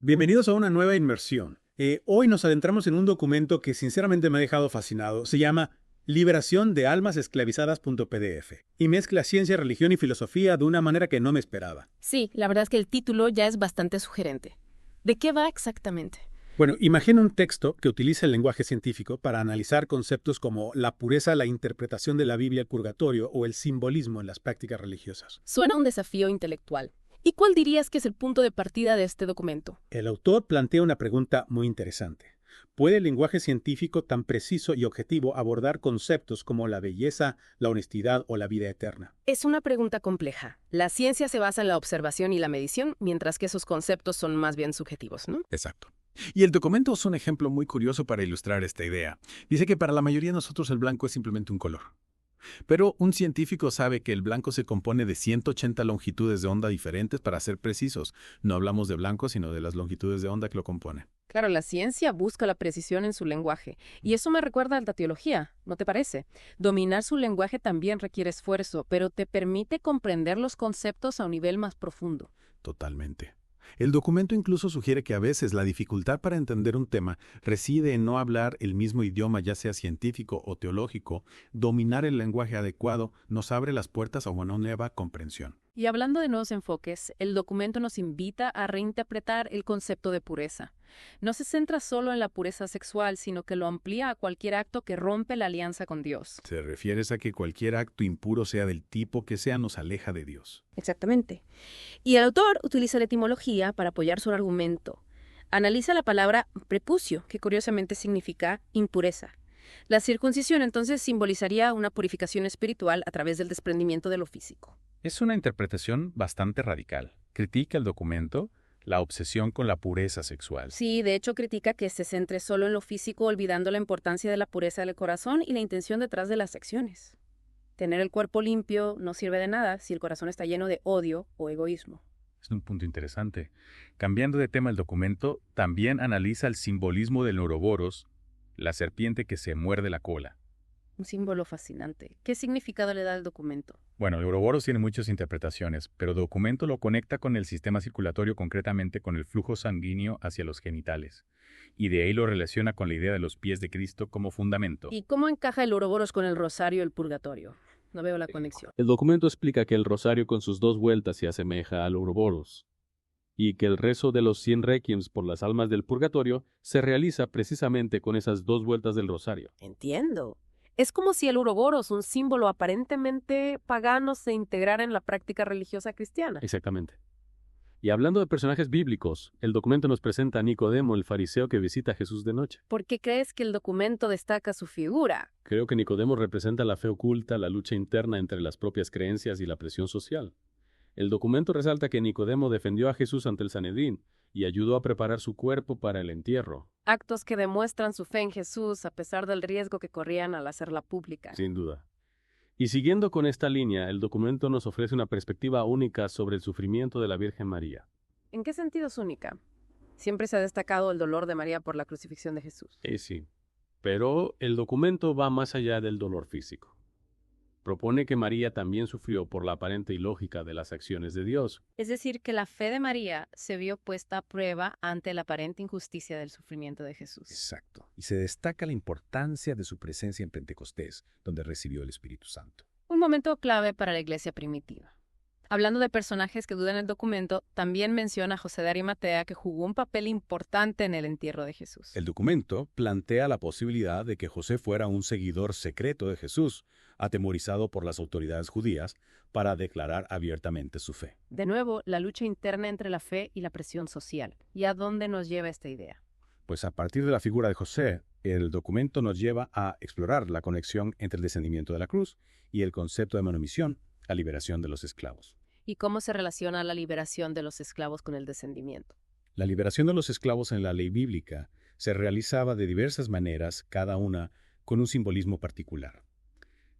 Bienvenidos a una nueva inmersión. Hoy nos adentramos en un documento que sinceramente me ha dejado fascinado. Se llama Liberación de Almas Esclavizadas.pdf y mezcla ciencia, religión y filosofía de una manera que no me esperaba. Sí, la verdad es que el título ya es bastante sugerente. ¿De qué va exactamente? Bueno, imagina un texto que utiliza el lenguaje científico para analizar conceptos como la pureza, la interpretación de la Biblia, el purgatorio o el simbolismo en las prácticas religiosas. Suena un desafío intelectual. ¿Y cuál dirías que es el punto de partida de este documento? El autor plantea una pregunta muy interesante. ¿Puede el lenguaje científico tan preciso y objetivo abordar conceptos como la belleza, la honestidad o la vida eterna? Es una pregunta compleja. La ciencia se basa en la observación y la medición, mientras que esos conceptos son más bien subjetivos, ¿no? Exacto. Y el documento es un ejemplo muy curioso para ilustrar esta idea. Dice que para la mayoría de nosotros el blanco es simplemente un color. Pero un científico sabe que el blanco se compone de 180 longitudes de onda diferentes para ser precisos. No hablamos de blanco, sino de las longitudes de onda que lo componen. Claro, la ciencia busca la precisión en su lenguaje, y eso me recuerda a la teología, ¿no te parece? Dominar su lenguaje también requiere esfuerzo, pero te permite comprender los conceptos a un nivel más profundo. Totalmente. El documento incluso sugiere que a veces la dificultad para entender un tema reside en no hablar el mismo idioma, ya sea científico o teológico. Dominar el lenguaje adecuado nos abre las puertas a una nueva comprensión. Y hablando de nuevos enfoques, el documento nos invita a reinterpretar el concepto de pureza. No se centra solo en la pureza sexual, sino que lo amplía a cualquier acto que rompe la alianza con Dios. ¿Se refiere a que cualquier acto impuro, sea del tipo que sea, nos aleja de Dios? Exactamente. Y el autor utiliza la etimología para apoyar su argumento. Analiza la palabra prepucio, que curiosamente significa impureza. La circuncisión entonces simbolizaría una purificación espiritual a través del desprendimiento de lo físico. Es una interpretación bastante radical. Critica el documento la obsesión con la pureza sexual. Sí, de hecho critica que se centre solo en lo físico, olvidando la importancia de la pureza del corazón y la intención detrás de las acciones. Tener el cuerpo limpio no sirve de nada si el corazón está lleno de odio o egoísmo. Es un punto interesante. Cambiando de tema, el documento también analiza el simbolismo del Ouroboros, la serpiente que se muerde la cola. Un símbolo fascinante. ¿Qué significado le da al documento? Bueno, el Ouroboros tiene muchas interpretaciones, pero el documento lo conecta con el sistema circulatorio, concretamente con el flujo sanguíneo hacia los genitales. Y de ahí lo relaciona con la idea de los pies de Cristo como fundamento. ¿Y cómo encaja el Ouroboros con el rosario y el purgatorio? No veo la conexión. El documento explica que el rosario con sus dos vueltas se asemeja al Ouroboros, y que el rezo de los 100 requiems por las almas del purgatorio se realiza precisamente con esas dos vueltas del rosario. Entiendo. Es como si el Ouroboros, un símbolo aparentemente pagano, se integrara en la práctica religiosa cristiana. Exactamente. Y hablando de personajes bíblicos, el documento nos presenta a Nicodemo, el fariseo que visita a Jesús de noche. ¿Por qué crees que el documento destaca su figura? Creo que Nicodemo representa la fe oculta, la lucha interna entre las propias creencias y la presión social. El documento resalta que Nicodemo defendió a Jesús ante el Sanedrín y ayudó a preparar su cuerpo para el entierro. Actos que demuestran su fe en Jesús a pesar del riesgo que corrían al hacerla pública. Sin duda. Y siguiendo con esta línea, el documento nos ofrece una perspectiva única sobre el sufrimiento de la Virgen María. ¿En qué sentido es única? Siempre se ha destacado el dolor de María por la crucifixión de Jesús. Sí, pero el documento va más allá del dolor físico. Propone que María también sufrió por la aparente ilógica de las acciones de Dios. Es decir, que la fe de María se vio puesta a prueba ante la aparente injusticia del sufrimiento de Jesús. Exacto. Y se destaca la importancia de su presencia en Pentecostés, donde recibió el Espíritu Santo. Un momento clave para la iglesia primitiva. Hablando de personajes que dudan en el documento, también menciona a José de Arimatea, que jugó un papel importante en el entierro de Jesús. El documento plantea la posibilidad de que José fuera un seguidor secreto de Jesús, atemorizado por las autoridades judías para declarar abiertamente su fe. De nuevo, la lucha interna entre la fe y la presión social. ¿Y a dónde nos lleva esta idea? Pues a partir de la figura de José, el documento nos lleva a explorar la conexión entre el descendimiento de la cruz y el concepto de manomisión, la liberación de los esclavos. ¿Y cómo se relaciona la liberación de los esclavos con el descendimiento? La liberación de los esclavos en la ley bíblica se realizaba de diversas maneras, cada una con un simbolismo particular.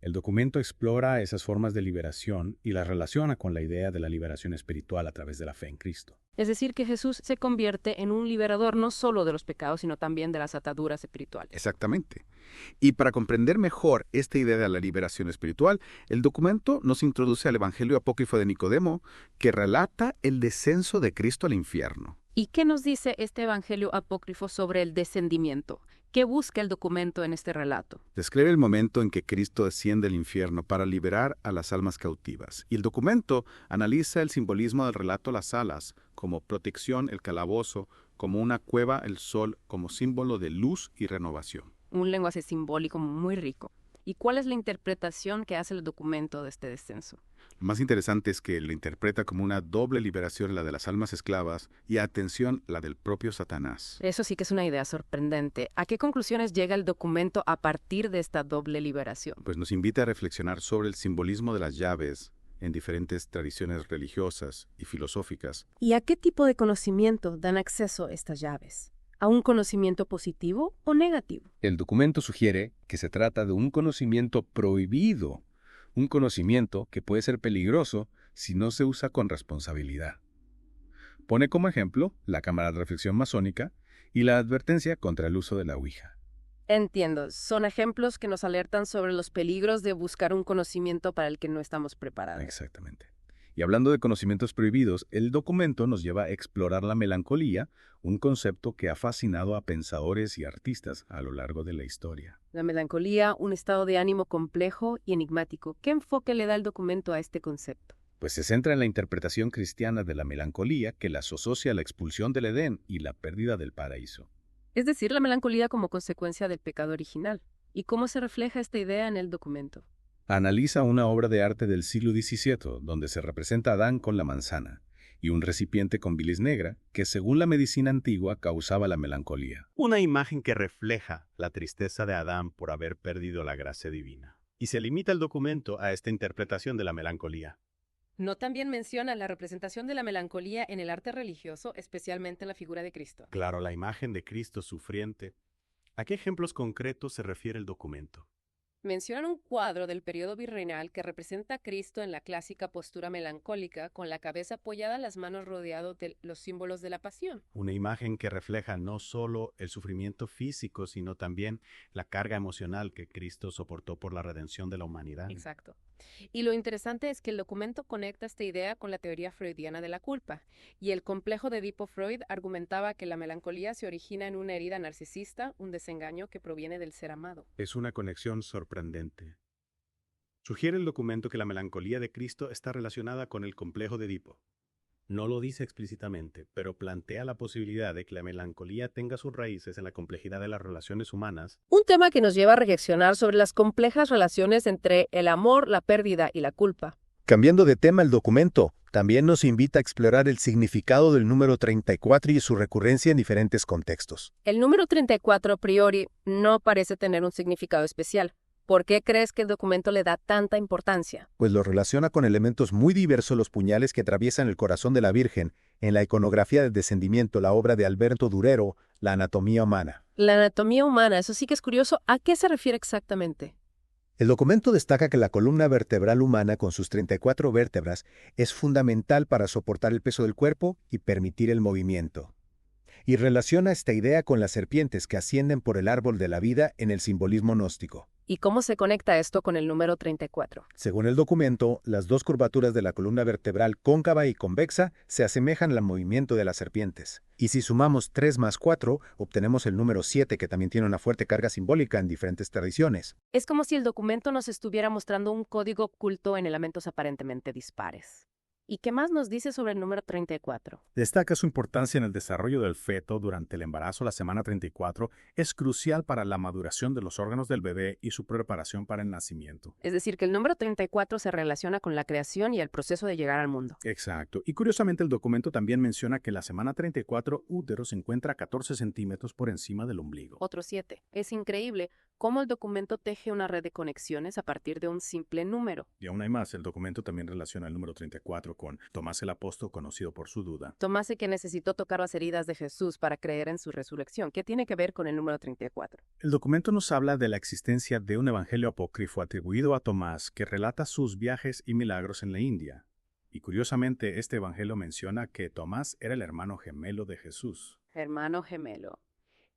El documento explora esas formas de liberación y las relaciona con la idea de la liberación espiritual a través de la fe en Cristo. Es decir, que Jesús se convierte en un liberador no solo de los pecados, sino también de las ataduras espirituales. Exactamente. Y para comprender mejor esta idea de la liberación espiritual, el documento nos introduce al Evangelio apócrifo de Nicodemo, que relata el descenso de Cristo al infierno. ¿Y qué nos dice este evangelio apócrifo sobre el descendimiento? ¿Qué busca el documento en este relato? Describe el momento en que Cristo desciende al infierno para liberar a las almas cautivas. Y el documento analiza el simbolismo del relato las alas, como protección, el calabozo, como una cueva, el sol, como símbolo de luz y renovación. Un lenguaje simbólico muy rico. ¿Y cuál es la interpretación que hace el documento de este descenso? Lo más interesante es que lo interpreta como una doble liberación, la de las almas esclavas, y atención, la del propio Satanás. Eso sí que es una idea sorprendente. ¿A qué conclusiones llega el documento a partir de esta doble liberación? Pues nos invita a reflexionar sobre el simbolismo de las llaves en diferentes tradiciones religiosas y filosóficas. ¿Y a qué tipo de conocimiento dan acceso estas llaves? ¿A un conocimiento positivo o negativo? El documento sugiere que se trata de un conocimiento prohibido, un conocimiento que puede ser peligroso si no se usa con responsabilidad. Pone como ejemplo la cámara de reflexión masónica y la advertencia contra el uso de la Ouija. Entiendo. Son ejemplos que nos alertan sobre los peligros de buscar un conocimiento para el que no estamos preparados. Exactamente. Y hablando de conocimientos prohibidos, el documento nos lleva a explorar la melancolía, un concepto que ha fascinado a pensadores y artistas a lo largo de la historia. La melancolía, un estado de ánimo complejo y enigmático. ¿Qué enfoque le da el documento a este concepto? Pues se centra en la interpretación cristiana de la melancolía que las asocia a la expulsión del Edén y la pérdida del paraíso. Es decir, la melancolía como consecuencia del pecado original. ¿Y cómo se refleja esta idea en el documento? Analiza una obra de arte del siglo XVII donde se representa a Adán con la manzana y un recipiente con bilis negra que, según la medicina antigua, causaba la melancolía. Una imagen que refleja la tristeza de Adán por haber perdido la gracia divina. Y se limita el documento a esta interpretación de la melancolía. ¿No también menciona la representación de la melancolía en el arte religioso, especialmente en la figura de Cristo? Claro, la imagen de Cristo sufriente. ¿A qué ejemplos concretos se refiere el documento? Mencionan un cuadro del periodo virreinal que representa a Cristo en la clásica postura melancólica, con la cabeza apoyada en las manos rodeado de los símbolos de la pasión. Una imagen que refleja no solo el sufrimiento físico, sino también la carga emocional que Cristo soportó por la redención de la humanidad. Exacto. Y lo interesante es que el documento conecta esta idea con la teoría freudiana de la culpa. Y el complejo de Edipo Freud argumentaba que la melancolía se origina en una herida narcisista, un desengaño que proviene del ser amado. Es una conexión sorprendente. Sugiere el documento que la melancolía de Cristo está relacionada con el complejo de Edipo. No lo dice explícitamente, pero plantea la posibilidad de que la melancolía tenga sus raíces en la complejidad de las relaciones humanas. Un tema que nos lleva a reflexionar sobre las complejas relaciones entre el amor, la pérdida y la culpa. Cambiando de tema, el documento también nos invita a explorar el significado del número 34 y su recurrencia en diferentes contextos. El número 34 a priori no parece tener un significado especial. ¿Por qué crees que el documento le da tanta importancia? Pues lo relaciona con elementos muy diversos los puñales que atraviesan el corazón de la Virgen en la iconografía del descendimiento, la obra de Alberto Durero, La anatomía humana. La anatomía humana, eso sí que es curioso. ¿A qué se refiere exactamente? El documento destaca que la columna vertebral humana con sus 34 vértebras es fundamental para soportar el peso del cuerpo y permitir el movimiento. Y relaciona esta idea con las serpientes que ascienden por el árbol de la vida en el simbolismo gnóstico. ¿Y cómo se conecta esto con el número 34? Según el documento, las dos curvaturas de la columna vertebral cóncava y convexa se asemejan al movimiento de las serpientes. Y si sumamos 3 más 4, obtenemos el número 7, que también tiene una fuerte carga simbólica en diferentes tradiciones. Es como si el documento nos estuviera mostrando un código oculto en elementos aparentemente dispares. ¿Y qué más nos dice sobre el número 34? Destaca su importancia en el desarrollo del feto durante el embarazo. La semana 34 es crucial para la maduración de los órganos del bebé y su preparación para el nacimiento. Es decir, que el número 34 se relaciona con la creación y el proceso de llegar al mundo. Exacto. Y curiosamente el documento también menciona que la semana 34 útero se encuentra a 14 centímetros por encima del ombligo. Otro 7. Es increíble cómo el documento teje una red de conexiones a partir de un simple número. Y aún hay más, el documento también relaciona el número 34 con Tomás el apóstol, conocido por su duda. Tomás, que necesitó tocar las heridas de Jesús para creer en su resurrección. ¿Qué tiene que ver con el número 34? El documento nos habla de la existencia de un evangelio apócrifo atribuido a Tomás que relata sus viajes y milagros en la India. Y curiosamente, este evangelio menciona que Tomás era el hermano gemelo de Jesús. Hermano gemelo.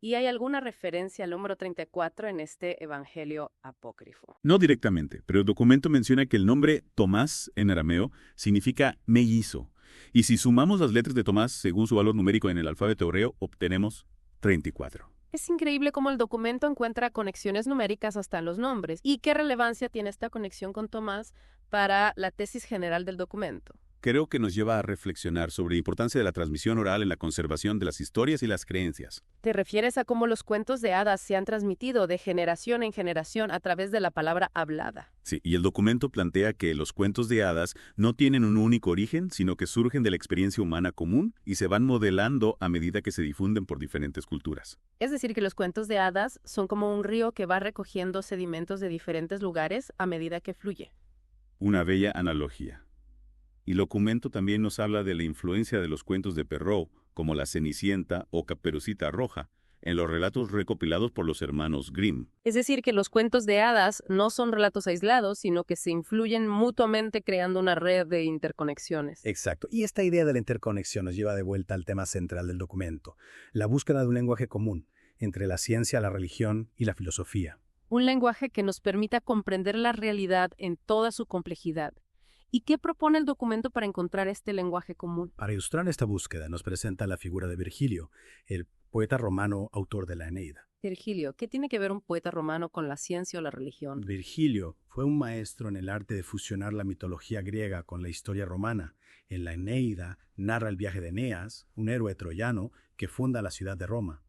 ¿Y hay alguna referencia al número 34 en este evangelio apócrifo? No directamente, pero el documento menciona que el nombre Tomás en arameo significa mellizo Y si sumamos las letras de Tomás según su valor numérico en el alfabeto hebreo, obtenemos 34. Es increíble cómo el documento encuentra conexiones numéricas hasta en los nombres. ¿Y qué relevancia tiene esta conexión con Tomás para la tesis general del documento? Creo que nos lleva a reflexionar sobre la importancia de la transmisión oral en la conservación de las historias y las creencias. ¿Te refieres a cómo los cuentos de hadas se han transmitido de generación en generación a través de la palabra hablada? Sí, y el documento plantea que los cuentos de hadas no tienen un único origen, sino que surgen de la experiencia humana común y se van modelando a medida que se difunden por diferentes culturas. Es decir, que los cuentos de hadas son como un río que va recogiendo sedimentos de diferentes lugares a medida que fluye. Una bella analogía. Y el documento también nos habla de la influencia de los cuentos de Perrault, como La Cenicienta o Caperucita Roja, en los relatos recopilados por los hermanos Grimm. Es decir, que los cuentos de hadas no son relatos aislados, sino que se influyen mutuamente creando una red de interconexiones. Exacto. Y esta idea de la interconexión nos lleva de vuelta al tema central del documento, la búsqueda de un lenguaje común entre la ciencia, la religión y la filosofía. Un lenguaje que nos permita comprender la realidad en toda su complejidad. ¿Y qué propone el documento para encontrar este lenguaje común? Para ilustrar esta búsqueda nos presenta la figura de Virgilio, el poeta romano autor de la Eneida. Virgilio, ¿qué tiene que ver un poeta romano con la ciencia o la religión? Virgilio fue un maestro en el arte de fusionar la mitología griega con la historia romana. En la Eneida narra el viaje de Eneas, un héroe troyano que funda la ciudad de Roma.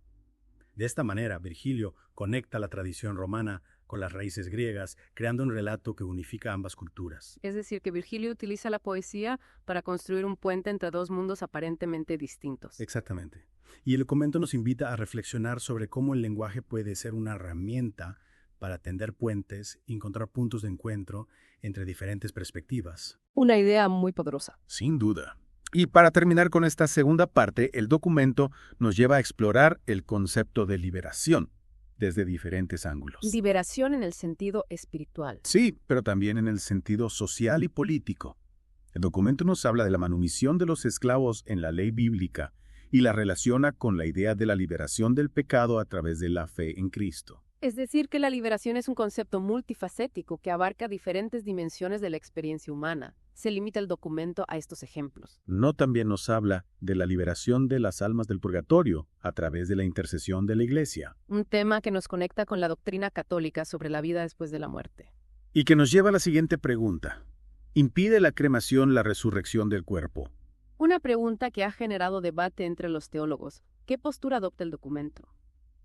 De esta manera, Virgilio conecta la tradición romana con las raíces griegas, creando un relato que unifica ambas culturas. Es decir, que Virgilio utiliza la poesía para construir un puente entre dos mundos aparentemente distintos. Exactamente. Y el documento nos invita a reflexionar sobre cómo el lenguaje puede ser una herramienta para tender puentes y encontrar puntos de encuentro entre diferentes perspectivas. Una idea muy poderosa. Sin duda. Y para terminar con esta segunda parte, el documento nos lleva a explorar el concepto de liberación desde diferentes ángulos. Liberación en el sentido espiritual. Sí, pero también en el sentido social y político. El documento nos habla de la manumisión de los esclavos en la ley bíblica y la relaciona con la idea de la liberación del pecado a través de la fe en Cristo. Es decir, que la liberación es un concepto multifacético que abarca diferentes dimensiones de la experiencia humana. Se limita el documento a estos ejemplos. No también nos habla de la liberación de las almas del purgatorio a través de la intercesión de la Iglesia. Un tema que nos conecta con la doctrina católica sobre la vida después de la muerte. Y que nos lleva a la siguiente pregunta. ¿Impide la cremación la resurrección del cuerpo? Una pregunta que ha generado debate entre los teólogos. ¿Qué postura adopta el documento?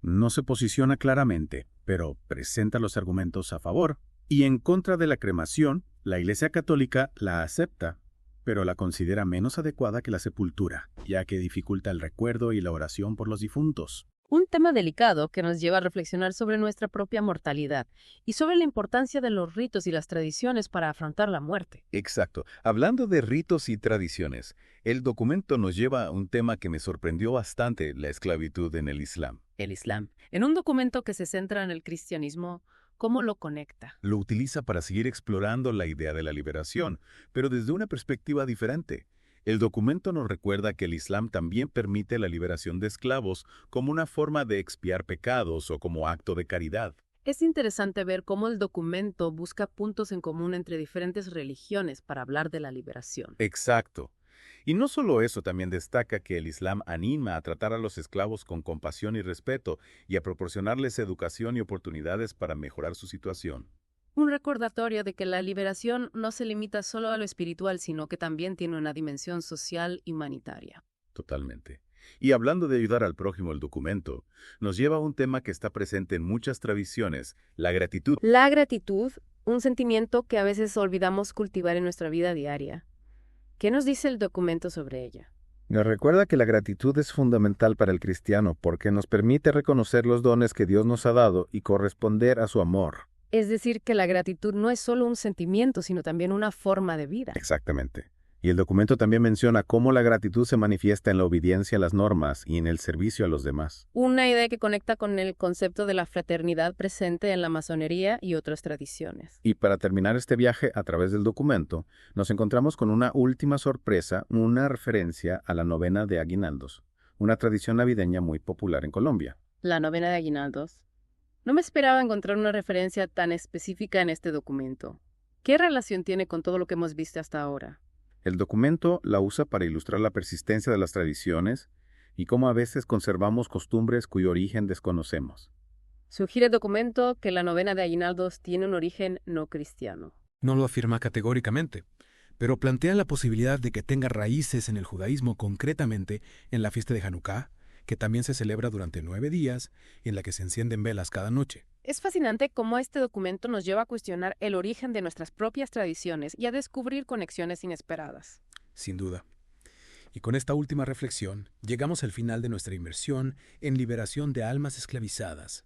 No se posiciona claramente, pero presenta los argumentos a favor y en contra de la cremación. La Iglesia Católica la acepta, pero la considera menos adecuada que la sepultura, ya que dificulta el recuerdo y la oración por los difuntos. Un tema delicado que nos lleva a reflexionar sobre nuestra propia mortalidad y sobre la importancia de los ritos y las tradiciones para afrontar la muerte. Exacto. Hablando de ritos y tradiciones, el documento nos lleva a un tema que me sorprendió bastante, la esclavitud en el Islam. El Islam. En un documento que se centra en el cristianismo, ¿cómo lo conecta? Lo utiliza para seguir explorando la idea de la liberación, pero desde una perspectiva diferente. El documento nos recuerda que el Islam también permite la liberación de esclavos como una forma de expiar pecados o como acto de caridad. Es interesante ver cómo el documento busca puntos en común entre diferentes religiones para hablar de la liberación. Exacto. Y no solo eso, también destaca que el Islam anima a tratar a los esclavos con compasión y respeto y a proporcionarles educación y oportunidades para mejorar su situación. Un recordatorio de que la liberación no se limita solo a lo espiritual, sino que también tiene una dimensión social y humanitaria. Totalmente. Y hablando de ayudar al prójimo, el documento nos lleva a un tema que está presente en muchas tradiciones, la gratitud. La gratitud, un sentimiento que a veces olvidamos cultivar en nuestra vida diaria. ¿Qué nos dice el documento sobre ella? Nos recuerda que la gratitud es fundamental para el cristiano porque nos permite reconocer los dones que Dios nos ha dado y corresponder a su amor. Es decir, que la gratitud no es solo un sentimiento, sino también una forma de vida. Exactamente. Y el documento también menciona cómo la gratitud se manifiesta en la obediencia a las normas y en el servicio a los demás. Una idea que conecta con el concepto de la fraternidad presente en la masonería y otras tradiciones. Y para terminar este viaje a través del documento, nos encontramos con una última sorpresa, una referencia a la novena de aguinaldos, una tradición navideña muy popular en Colombia. La novena de aguinaldos. No me esperaba encontrar una referencia tan específica en este documento. ¿Qué relación tiene con todo lo que hemos visto hasta ahora? El documento la usa para ilustrar la persistencia de las tradiciones y cómo a veces conservamos costumbres cuyo origen desconocemos. Sugiere el documento que la novena de aguinaldos tiene un origen no cristiano. No lo afirma categóricamente, pero plantea la posibilidad de que tenga raíces en el judaísmo, concretamente en la fiesta de Hanukkah, que también se celebra durante 9 días y en la que se encienden velas cada noche. Es fascinante cómo este documento nos lleva a cuestionar el origen de nuestras propias tradiciones y a descubrir conexiones inesperadas. Sin duda. Y con esta última reflexión, llegamos al final de nuestra inmersión en Liberación de Almas Esclavizadas.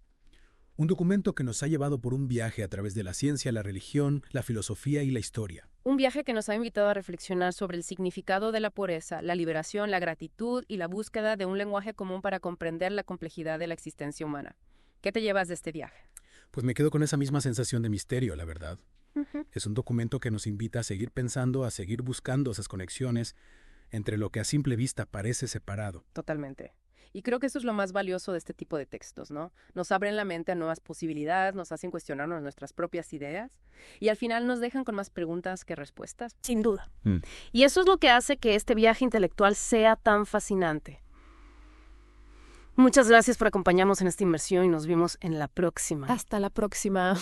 Un documento que nos ha llevado por un viaje a través de la ciencia, la religión, la filosofía y la historia. Un viaje que nos ha invitado a reflexionar sobre el significado de la pureza, la liberación, la gratitud y la búsqueda de un lenguaje común para comprender la complejidad de la existencia humana. ¿Qué te llevas de este viaje? Pues me quedo con esa misma sensación de misterio, la verdad. Es un documento que nos invita a seguir pensando, a seguir buscando esas conexiones entre lo que a simple vista parece separado. Totalmente. Y creo que eso es lo más valioso de este tipo de textos, ¿no? Nos abren la mente a nuevas posibilidades, nos hacen cuestionarnos nuestras propias ideas y al final nos dejan con más preguntas que respuestas. Sin duda. Y eso es lo que hace que este viaje intelectual sea tan fascinante. Muchas gracias por acompañarnos en esta inmersión y nos vemos en la próxima. Hasta la próxima.